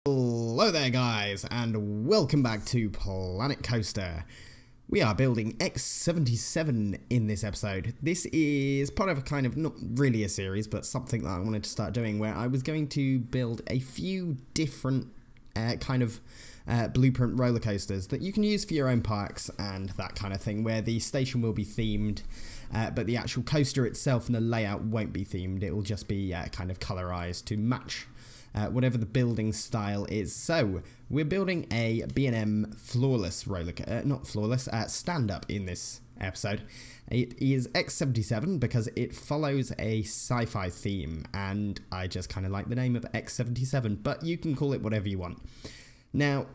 Hello there guys, and welcome back to Planet Coaster. We are building X77 in this episode. This is part of a kind of, not really a series, but something that I wanted to start doing where I was going to build a few different blueprint roller coasters that you can use for your own parks and that kind of thing, where the station will be themed, but the actual coaster itself and the layout won't be themed. It will just be kind of colorized to match whatever the building style is. So we're building a B&M flawless stand-up in this episode. It is X77 because it follows a sci-fi theme, and I just kind of like the name of X77, but you can call it whatever you want. Now,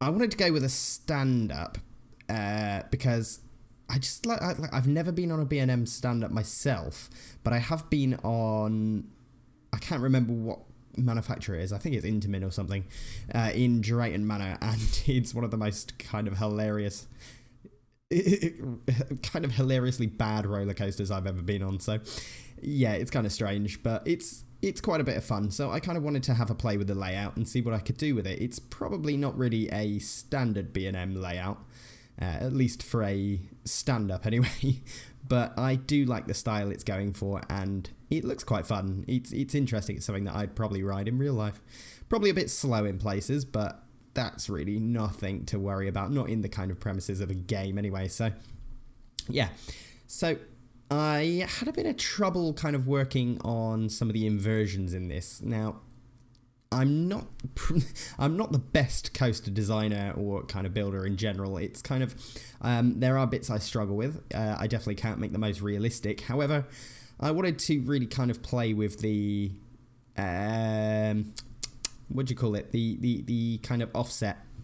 I wanted to go with a stand-up because I've never been on a B&M stand-up myself, but I have been on, I can't remember what manufacturer it is. I think it's Intamin or something, in Drayton Manor, and it's one of the most kind of hilariously bad roller coasters I've ever been on. So yeah, it's kind of strange, but it's quite a bit of fun. So I kind of wanted to have a play with the layout and see what I could do with it. It's probably not really a standard B&M layout, at least for a stand-up anyway. But I do like the style it's going for, and it looks quite fun. It's interesting. It's something that I'd probably ride in real life. Probably a bit slow in places, but that's really nothing to worry about. Not in the kind of premises of a game anyway. So, yeah. So, I had a bit of trouble kind of working on some of the inversions in this. Now, I'm not the best coaster designer or kind of builder in general. It's kind of, there are bits I struggle with. I definitely can't make the most realistic. However, I wanted to really kind of play with the, what do you call it? The kind of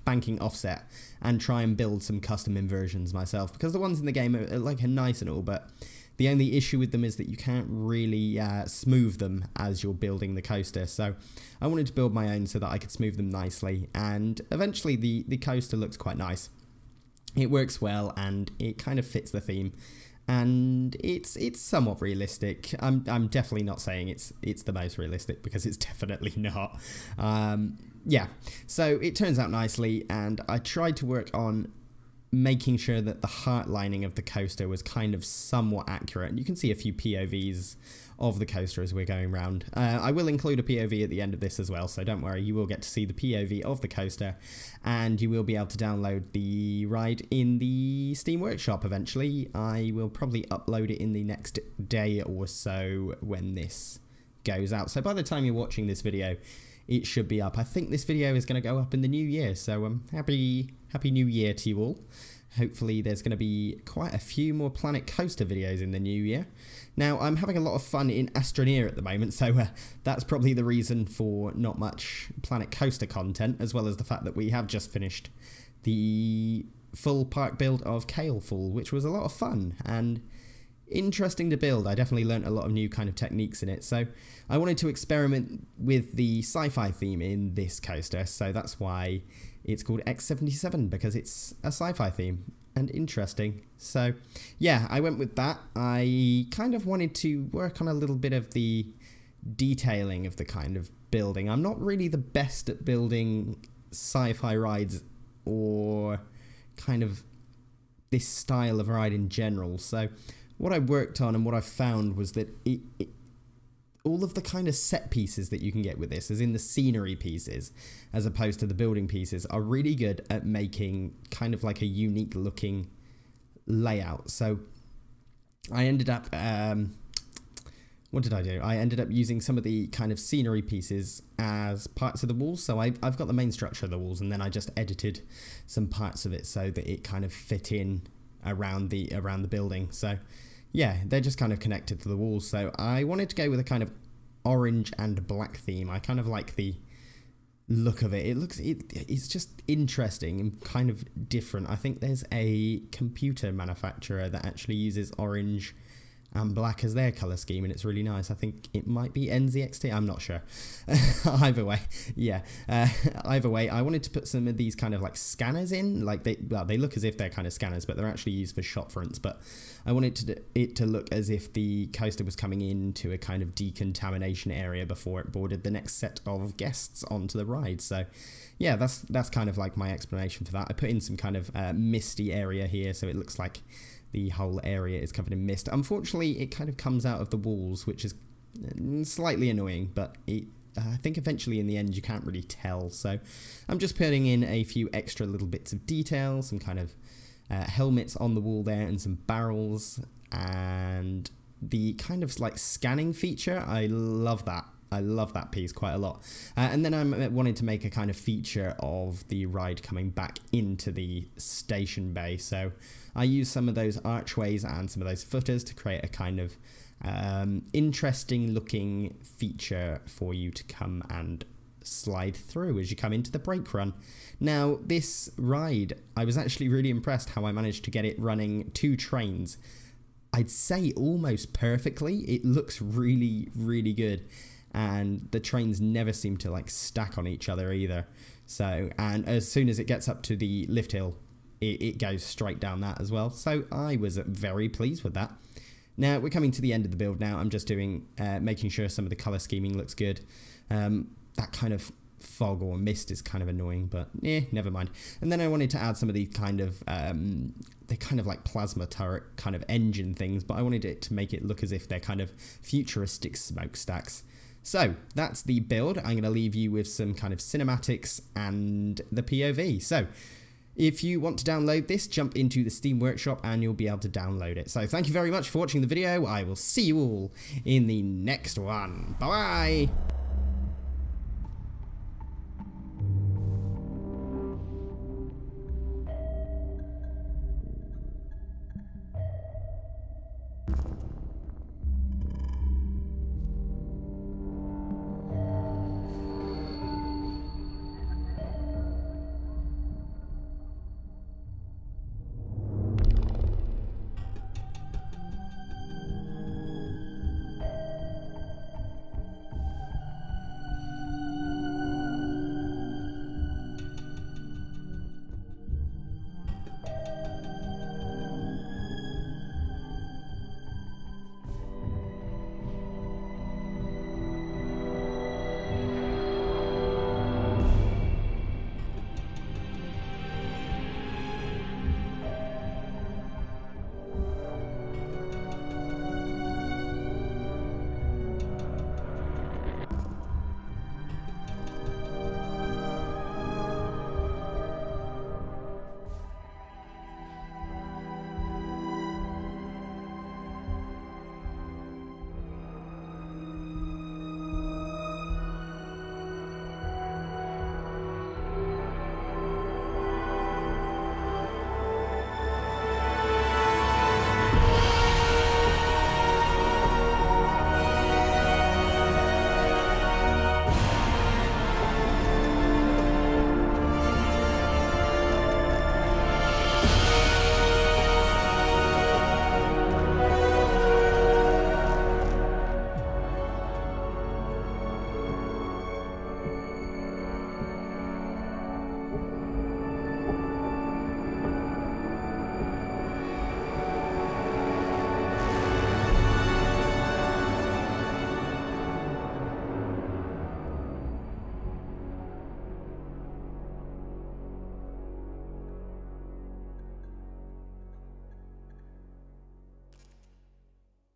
banking offset, and try and build some custom inversions myself, because the ones in the game are nice and all, but the only issue with them is that you can't really smooth them as you're building the coaster. So I wanted to build my own so that I could smooth them nicely, and eventually the coaster looks quite nice. It works well, and it kind of fits the theme, and it's somewhat realistic. I'm definitely not saying it's the most realistic, because it's definitely not. Yeah, so it turns out nicely, and I tried to work on making sure that the heart lining of the coaster was kind of somewhat accurate. And you can see a few POVs of the coaster as we're going around. I will include a POV at the end of this as well, so don't worry, you will get to see the POV of the coaster, and you will be able to download the ride in the Steam Workshop eventually. I will probably upload it in the next day or so when this goes out. So by the time you're watching this video, it should be up. I think this video is going to go up in the new year, so happy new year to you all. Hopefully there's going to be quite a few more Planet Coaster videos in the new year. Now, I'm having a lot of fun in Astroneer at the moment, so that's probably the reason for not much Planet Coaster content, as well as the fact that we have just finished the full park build of Kale Fall, which was a lot of fun and interesting to build. I definitely learnt a lot of new kind of techniques in it, so I wanted to experiment with the sci-fi theme in this coaster, so that's why it's called X77, because it's a sci-fi theme and interesting. So yeah, I went with that. I kind of wanted to work on a little bit of the detailing of the kind of building. I'm not really the best at building sci-fi rides or kind of this style of ride in general, so what I worked on and what I found was that all of the kind of set pieces that you can get with this, as in the scenery pieces, as opposed to the building pieces, are really good at making kind of like a unique looking layout. So I ended up, what did I do? I ended up using some of the kind of scenery pieces as parts of the walls. So I've got the main structure of the walls, and then I just edited some parts of it so that it kind of fit in around the building. So yeah, they're just kind of connected to the walls. So I wanted to go with a kind of orange and black theme. I kind of like the look of it. It's just interesting and kind of different. I think there's a computer manufacturer that actually uses orange and black as their color scheme, and it's really nice. I think it might be NZXT, I'm not sure. Either way, yeah. Either way, I wanted to put some of these kind of like scanners in, like they look as if they're kind of scanners, but they're actually used for shot fronts. But I wanted it to look as if the coaster was coming into a kind of decontamination area before it boarded the next set of guests onto the ride. So yeah, that's kind of like my explanation for that. I put in some kind of misty area here, so it looks like the whole area is covered in mist. Unfortunately, it kind of comes out of the walls, which is slightly annoying, but I think eventually in the end you can't really tell. So I'm just putting in a few extra little bits of detail, some kind of helmets on the wall there and some barrels, and the kind of like scanning feature. I love that. I love that piece quite a lot. And then I wanted to make a kind of feature of the ride coming back into the station bay. So I used some of those archways and some of those footers to create a kind of interesting looking feature for you to come and slide through as you come into the brake run. Now, this ride, I was actually really impressed how I managed to get it running 2 trains. I'd say almost perfectly. It looks really, really good. And the trains never seem to like stack on each other either. So, and as soon as it gets up to the lift hill, it goes straight down that as well. So I was very pleased with that. Now we're coming to the end of the build now. I'm just doing, making sure some of the color scheming looks good. That kind of fog or mist is kind of annoying, but never mind. And then I wanted to add some of the kind of, they're kind of like plasma turret kind of engine things, but I wanted it to make it look as if they're kind of futuristic smokestacks. So that's the build. I'm going to leave you with some kind of cinematics and the POV. So if you want to download this, jump into the Steam Workshop and you'll be able to download it. So thank you very much for watching the video. I will see you all in the next one. Bye-bye.